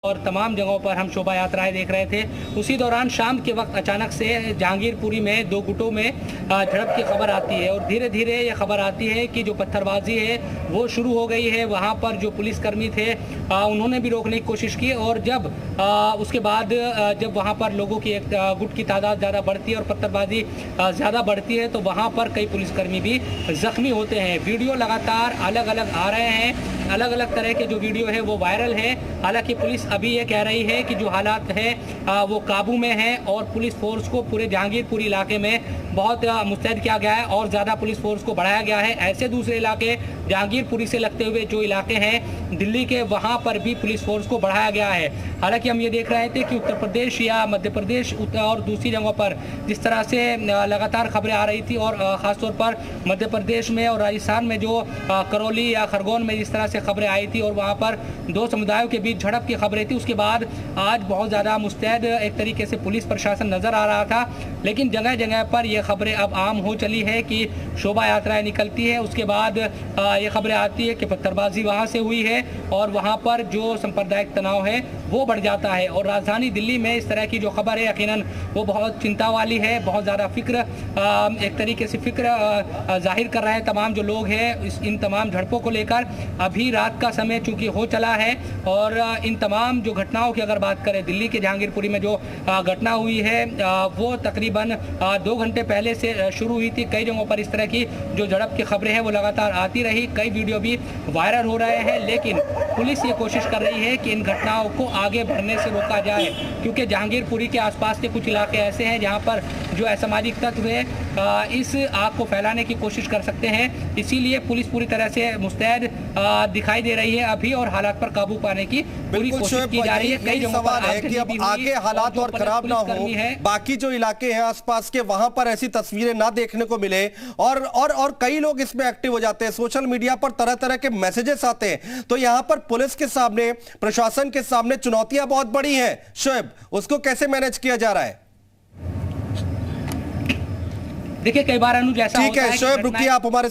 और तमाम जगहों पर हम शोभा यात्राएं देख रहे थे। उसी दौरान शाम के वक्त अचानक से जहांगीरपुरी में दो गुटों में झड़प की खबर आती है और धीरे धीरे ये खबर आती है कि जो पत्थरबाजी है वो शुरू हो गई है। वहां पर जो पुलिसकर्मी थे उन्होंने भी रोकने की कोशिश की और जब उसके बाद जब वहां पर लोगों की एक गुट की तादाद ज़्यादा बढ़ती है और पत्थरबाजी ज़्यादा बढ़ती है तो वहाँ पर कई पुलिसकर्मी भी जख्मी होते हैं। वीडियो लगातार अलग अलग आ रहे हैं, अलग अलग तरह के जो वीडियो है वो वायरल है। हालांकि पुलिस अभी ये कह रही है कि जो हालात है वो काबू में है और पुलिस फोर्स को पूरे जहांगीरपुरी इलाके में बहुत मुस्तैद किया गया है और ज़्यादा पुलिस फोर्स को बढ़ाया गया है। ऐसे दूसरे इलाके जहांगीरपुरी से लगते हुए जो इलाके हैं दिल्ली के, वहाँ पर भी पुलिस फोर्स को बढ़ाया गया है। हालांकि हम ये देख रहे थे कि उत्तर प्रदेश या मध्य प्रदेश और दूसरी जगहों पर जिस तरह से लगातार खबरें आ रही थी और ख़ासतौर पर मध्य प्रदेश में और राजस्थान में जो करौली या खरगोन में जिस तरह से खबरें आई थी और वहाँ पर दो समुदायों के बीच झड़प की खबरें थी, उसके बाद आज बहुत ज़्यादा मुस्तैद एक तरीके से पुलिस प्रशासन नज़र आ रहा था। लेकिन जगह जगह पर ये खबरें अब आम हो चली है कि शोभा यात्राएं निकलती है, उसके बाद ये खबरें आती है कि पत्थरबाजी वहाँ से हुई है और वहाँ पर जो सांप्रदायिक तनाव है वो बढ़ जाता है। और राजधानी दिल्ली में इस तरह की जो खबर है यकीनन वो बहुत चिंता वाली है। बहुत ज़्यादा फिक्र एक तरीके से फिक्र जाहिर कर रहे हैं तमाम जो लोग हैं इन तमाम झड़पों को लेकर। अभी रात का समय चूँकि हो चला है और इन तमाम जो घटनाओं की अगर बात करें, दिल्ली के जहांगीरपुरी में जो घटना हुई है वो तकरीबन 2 घंटे पहले से शुरू हुई थी। कई जगहों पर इस तरह की जो झड़प की खबरें हैं वो लगातार आती रही, कई वीडियो भी वायरल हो रहे हैं। लेकिन पुलिस ये कोशिश कर रही है कि इन घटनाओं को आगे बढ़ने से रोका जाए, क्योंकि जहांगीरपुरी के आसपास के कुछ इलाके ऐसे हैं जहां पर जो असामाजिक तत्व है इस आग को फैलाने की कोशिश कर सकते हैं। इसीलिए पुलिस पूरी तरह से मुस्तैद दिखाई दे रही है अभी और हालात पर काबू पाने की पूरी कोशिश की जा रही है। कई जगहों पर है कि अब आगे हालात और खराब ना हो, बाकी जो इलाके हैं आसपास के वहां पर ऐसी तस्वीरें ना देखने को मिले और कई लोग इसमें एक्टिव हो जाते हैं। सोशल मीडिया पर तरह तरह के मैसेजेस आते हैं, तो यहां पर पुलिस के सामने, प्रशासन के सामने चुनौतियां बहुत बड़ी हैं। शोएब, उसको कैसे मैनेज किया जा रहा है? देखिए कई बार अनुज ऐसा ठीक है शोएब, रुकिए आप हमारे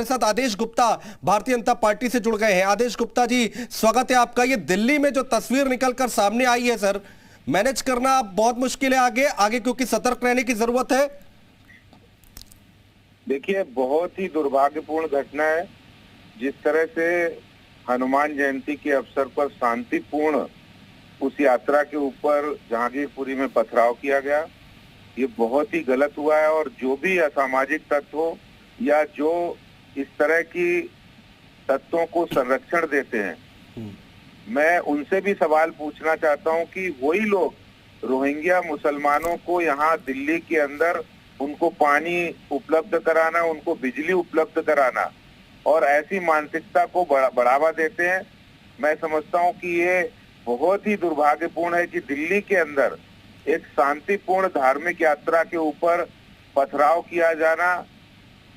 साथ आदेश गुप्ता भारतीय जनता पार्टी से जुड़ गए हैं। आदेश गुप्ता जी, स्वागत है आपका। ये दिल्ली में जो तस्वीर निकलकर सामने आई है सर, मैनेज करना बहुत मुश्किल है आगे क्योंकि सतर्क रहने की जरूरत है। देखिए, बहुत ही दुर्भाग्यपूर्ण घटना है। जिस तरह से हनुमान जयंती के अवसर पर शांतिपूर्ण उस यात्रा के ऊपर जहांगीरपुरी में पथराव किया गया, ये बहुत ही गलत हुआ है। और जो भी असामाजिक तत्व हो या जो इस तरह की तत्वों को संरक्षण देते हैं, मैं उनसे भी सवाल पूछना चाहता हूं कि वही लोग रोहिंग्या मुसलमानों को यहाँ दिल्ली के अंदर उनको पानी उपलब्ध कराना, उनको बिजली उपलब्ध कराना और ऐसी मानसिकता को बढ़ावा देते हैं। मैं समझता हूं कि ये बहुत ही दुर्भाग्यपूर्ण है कि दिल्ली के अंदर एक शांतिपूर्ण धार्मिक यात्रा के ऊपर पथराव किया जाना।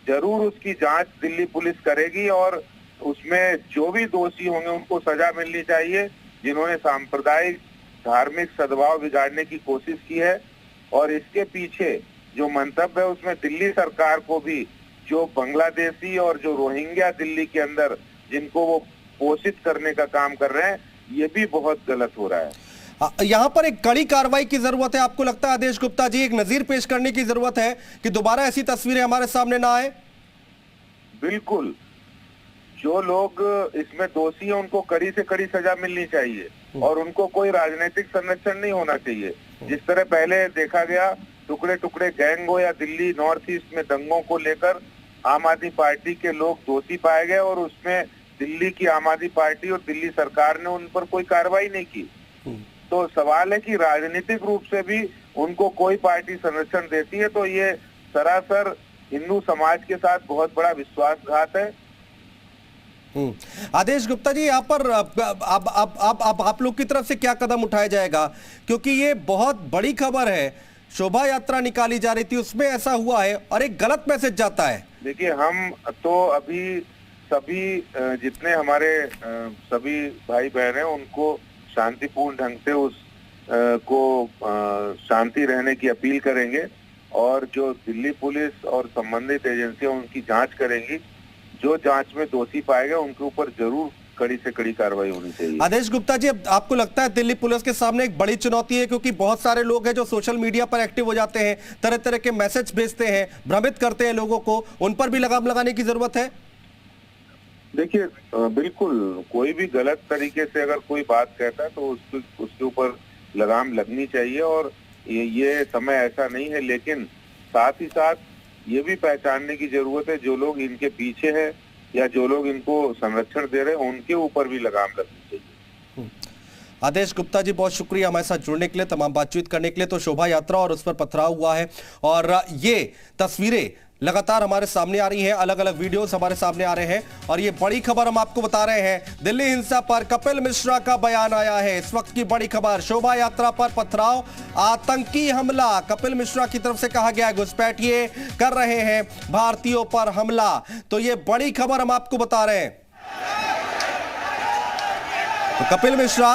जरूर उसकी जांच दिल्ली पुलिस करेगी और उसमें जो भी दोषी होंगे उनको सजा मिलनी चाहिए, जिन्होंने सांप्रदायिक धार्मिक सद्भाव बिगाड़ने की कोशिश की है। और इसके पीछे जो मंतव्य है उसमें दिल्ली सरकार को भी, जो बांग्लादेशी और जो रोहिंग्या दिल्ली के अंदर जिनको वो पोषित करने का काम कर रहे हैं, ये भी बहुत गलत हो रहा है। यहां पर एक कड़ी कार्रवाई की जरूरत है। आपको लगता है आदेश गुप्ता जी, एक नजीर पेश करने की जरूरत है कि दोबारा ऐसी तस्वीरें हमारे सामने ना आए? बिल्कुल, जो लोग इसमें दोषी हैं उनको कड़ी से कड़ी सजा मिलनी चाहिए और उनको कोई राजनीतिक संरक्षण नहीं होना चाहिए। जिस तरह पहले देखा गया, टुकड़े टुकड़े गैंग हो या दिल्ली नॉर्थ ईस्ट में दंगों को लेकर आम आदमी पार्टी के लोग दोषी पाए गए और उसमें दिल्ली की आम आदमी पार्टी और दिल्ली सरकार ने उन पर कोई कार्रवाई नहीं की। तो सवाल है कि राजनीतिक रूप से भी उनको कोई पार्टी संरक्षण देती है तो ये सरासर हिंदू समाज के साथ बहुत बड़ा विश्वासघात है। आदेश गुप्ता जी, यहाँ पर आप लोग की तरफ से क्या कदम उठाया जाएगा, क्योंकि ये बहुत बड़ी खबर है। शोभा यात्रा निकाली जा रही थी, उसमें ऐसा हुआ है और एक गलत मैसेज जाता है। देखिए, हम तो अभी सभी जितने हमारे सभी भाई बहन हैं उनको शांतिपूर्ण ढंग से को शांति रहने की अपील करेंगे और जो दिल्ली पुलिस और संबंधित एजेंसियां उनकी जांच करेंगी। जो जांच में दोषी पाए गए उनके ऊपर जरूर कड़ी से कड़ी कार्रवाई होनी चाहिए। आदेश गुप्ता जी, अब आपको लगता है दिल्ली पुलिस के सामने एक बड़ी चुनौती है, क्योंकि बहुत सारे लोग हैं जो सोशल मीडिया पर एक्टिव हो जाते हैं, तरह तरह के मैसेज भेजते हैं, भ्रमित करते हैं लोगों को, उन पर भी लगाम लगाने की जरूरत है? देखिए, बिल्कुल कोई भी गलत तरीके से अगर कोई बात कहता है तो उसके ऊपर लगाम लगनी चाहिए, और ये समय ऐसा नहीं है, लेकिन साथ ही साथ ये भी पहचानने की जरूरत है जो लोग इनके पीछे हैं या जो लोग इनको संरक्षण दे रहे हैं उनके ऊपर भी लगाम लगनी चाहिए। आदेश गुप्ता जी, बहुत शुक्रिया हमारे साथ जुड़ने के लिए, तमाम बातचीत करने के लिए। तो शोभा यात्रा और उस पर पथराव हुआ है और ये तस्वीरें लगातार हमारे सामने आ रही हैं, अलग अलग वीडियोस हमारे सामने आ रहे हैं और ये बड़ी खबर हम आपको बता रहे हैं। दिल्ली हिंसा पर कपिल मिश्रा का बयान आया है। इस वक्त की बड़ी खबर, शोभा यात्रा पर पथराव, आतंकी हमला। कपिल मिश्रा की तरफ से कहा गया घुसपैठिए कर रहे हैं भारतीयों पर हमला। तो ये बड़ी खबर हम आपको बता रहे हैं। तो कपिल मिश्रा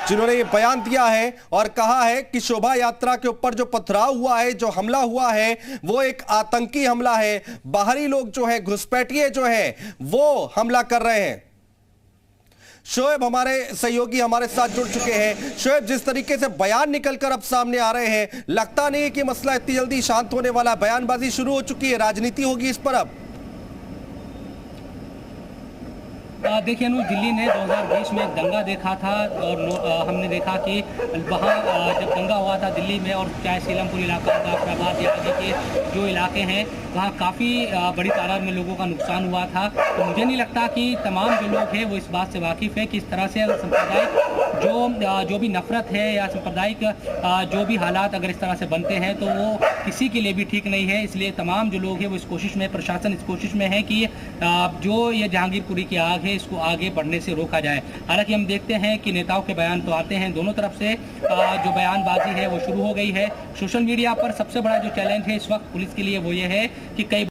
जिन्होंने ये बयान दिया है और कहा है कि शोभा यात्रा के ऊपर जो पथराव हुआ है, जो हमला हुआ है, वो एक आतंकी हमला है। बाहरी लोग जो है, घुसपैठिए जो है, वो हमला कर रहे हैं। शोएब हमारे सहयोगी हमारे साथ जुड़ चुके हैं। शोएब, जिस तरीके से बयान निकलकर अब सामने आ रहे हैं, लगता नहीं है कि मसला इतनी जल्दी शांत होने वाला। बयानबाजी शुरू हो चुकी है, राजनीति होगी इस पर अब। देखिए अनुज, दिल्ली ने 2020 में एक दंगा देखा था और हमने देखा कि वहाँ जब दंगा हुआ था दिल्ली में, और चाहे सीलमपुर इलाका, जाफराबाद या आगे के जो इलाके हैं, वहाँ काफ़ी बड़ी तादाद में लोगों का नुकसान हुआ था। तो मुझे नहीं लगता कि तमाम जो लोग हैं वो इस बात से वाकिफ़ है कि इस तरह से अगर सांप्रदायिक जो भी नफरत है या सांप्रदायिक जो भी हालात अगर इस तरह से बनते हैं तो वो किसी के लिए भी ठीक नहीं है। इसलिए तमाम जो लोग हैं वो इस कोशिश में, प्रशासन इस कोशिश में है कि जो ये जहांगीरपुरी की आग है इसको आगे बढ़ने से रोका जाए। हालांकि हम देखते हैं कि नेताओं के बयान तो आते हैं, दोनों तरफ से जो बयानबाजी है वो शुरू हो गई है। सोशल मीडिया पर सबसे बड़ा जो चैलेंज है इस वक्त पुलिस के लिए वो ये है कि कई